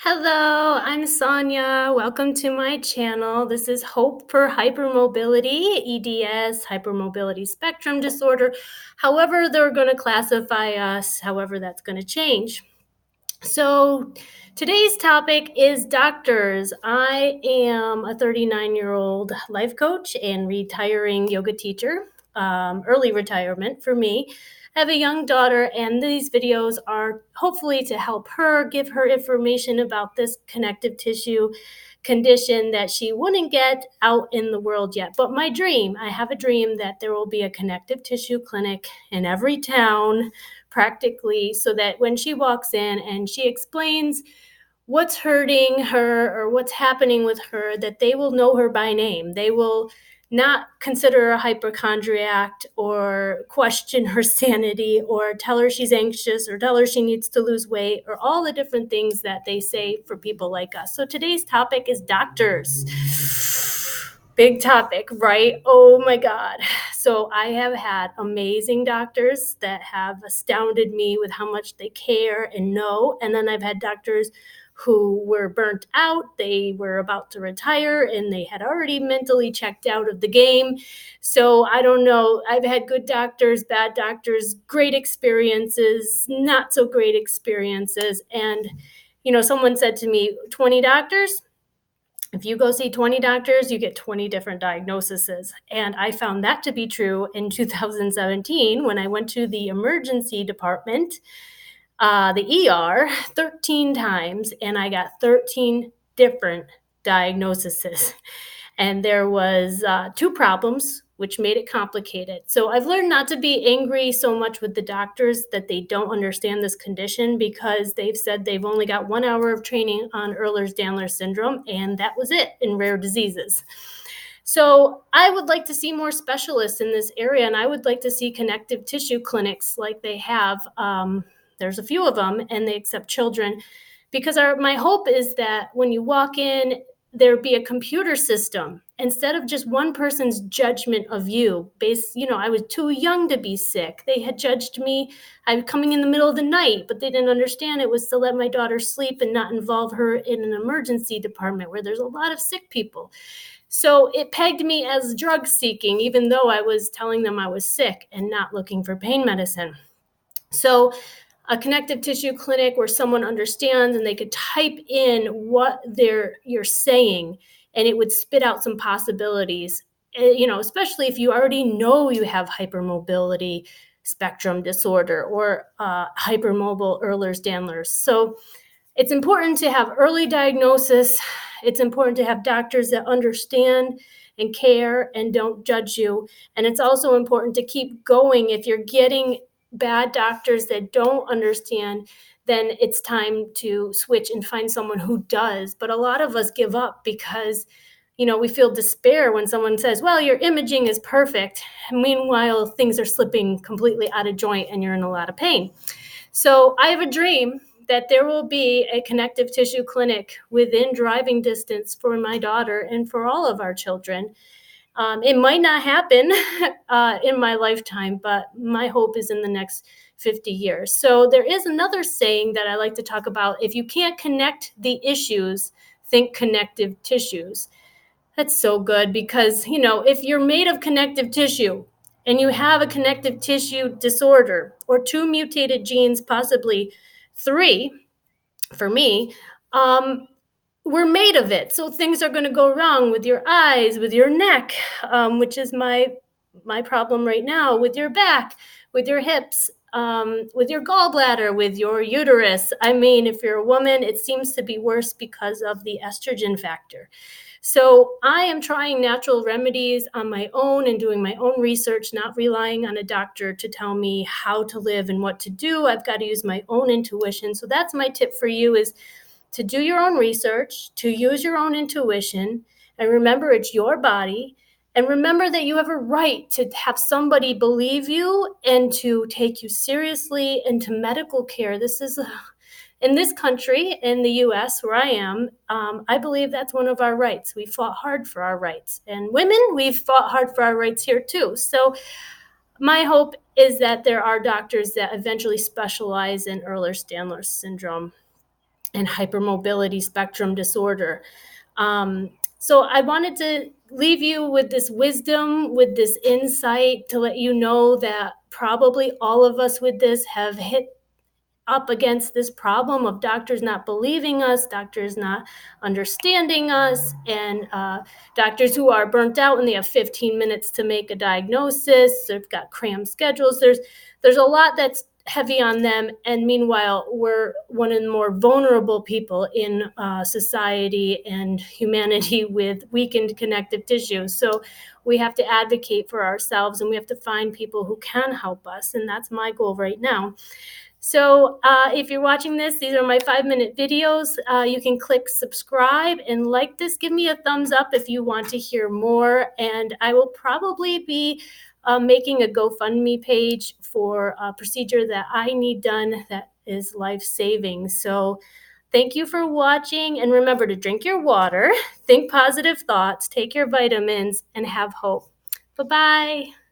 Hello, I'm Sonia. Welcome to my channel. This is Hope for Hypermobility, EDS, hypermobility spectrum disorder. However, they're going to classify us, however, that's going to change. So, today's topic is doctors. I am a 39-year-old life coach and retiring yoga teacher, early retirement for me. I have a young daughter, and these videos are hopefully to help her, give her information about this connective tissue condition that she wouldn't get out in the world yet. But I have a dream that there will be a connective tissue clinic in every town practically, so that when she walks in and she explains what's hurting her or what's happening with her, that they will know her by name. They will not consider her a hypochondriac or question her sanity or tell her she's anxious or tell her she needs to lose weight or all the different things that they say for people like us. So today's topic is doctors. Big topic, right? Oh my God. So I have had amazing doctors that have astounded me with how much they care and know. And then I've had doctors who were burnt out. They were about to retire and they had already mentally checked out of the game. So I don't know. I've had good doctors, bad doctors, great experiences, not so great experiences. And, someone said to me, 20 doctors? If you go see 20 doctors, you get 20 different diagnoses. And I found that to be true in 2017 when I went to the emergency department, the ER, 13 times, and I got 13 different diagnoses. And there was two problems, which made it complicated. So I've learned not to be angry so much with the doctors that they don't understand this condition, because they've said they've only got 1 hour of training on Ehlers-Danlos syndrome, and that was it in rare diseases. So I would like to see more specialists in this area, and I would like to see connective tissue clinics like they have. There's a few of them, and they accept children, because my hope is that when you walk in, there be a computer system instead of just one person's judgment of you I was too young to be sick. They had judged me. I was coming in the middle of the night, but they didn't understand it was to let my daughter sleep and not involve her in an emergency department where there's a lot of sick people. So it pegged me as drug seeking, even though I was telling them I was sick and not looking for pain medicine. So a connective tissue clinic where someone understands and they could type in what you're saying, and it would spit out some possibilities. Especially if you already know you have hypermobility spectrum disorder or hypermobile Ehlers-Danlos. So it's important to have early diagnosis. It's important to have doctors that understand and care and don't judge you. And it's also important to keep going. If you're getting bad doctors that don't understand, then it's time to switch and find someone who does. But a lot of us give up because, we feel despair when someone says, well, your imaging is perfect. Meanwhile, things are slipping completely out of joint and you're in a lot of pain. So I have a dream that there will be a connective tissue clinic within driving distance for my daughter and for all of our children. It might not happen in my lifetime, but my hope is in the next 50 years. So there is another saying that I like to talk about. If you can't connect the issues, think connective tissues. That's so good because, if you're made of connective tissue and you have a connective tissue disorder or two mutated genes, possibly three for me, we're made of it. So things are going to go wrong with your eyes, with your neck, which is my problem right now, with your back, with your hips, with your gallbladder, with your uterus. I mean, if you're a woman, it seems to be worse because of the estrogen factor. So I am trying natural remedies on my own and doing my own research, not relying on a doctor to tell me how to live and what to do. I've got to use my own intuition. So that's my tip for you, is to do your own research, to use your own intuition, and remember it's your body. And remember that you have a right to have somebody believe you and to take you seriously into medical care. This is in this country, in the US where I am, I believe that's one of our rights. We fought hard for our rights. And women, we've fought hard for our rights here too. So my hope is that there are doctors that eventually specialize in Ehlers-Danlos syndrome. and hypermobility spectrum disorder. So I wanted to leave you with this wisdom, with this insight to let you know that probably all of us with this have hit up against this problem of doctors not believing us, doctors not understanding us, and doctors who are burnt out and they have 15 minutes to make a diagnosis. They've got crammed schedules. There's a lot that's heavy on them, and meanwhile, we're one of the more vulnerable people in society and humanity with weakened connective tissue. So we have to advocate for ourselves, and we have to find people who can help us, and that's my goal right now. So if you're watching this, these are my 5-minute videos. You can click subscribe and like this. Give me a thumbs up if you want to hear more. And I will probably be making a GoFundMe page for a procedure that I need done that is life-saving. So thank you for watching. And remember to drink your water, think positive thoughts, take your vitamins, and have hope. Bye-bye.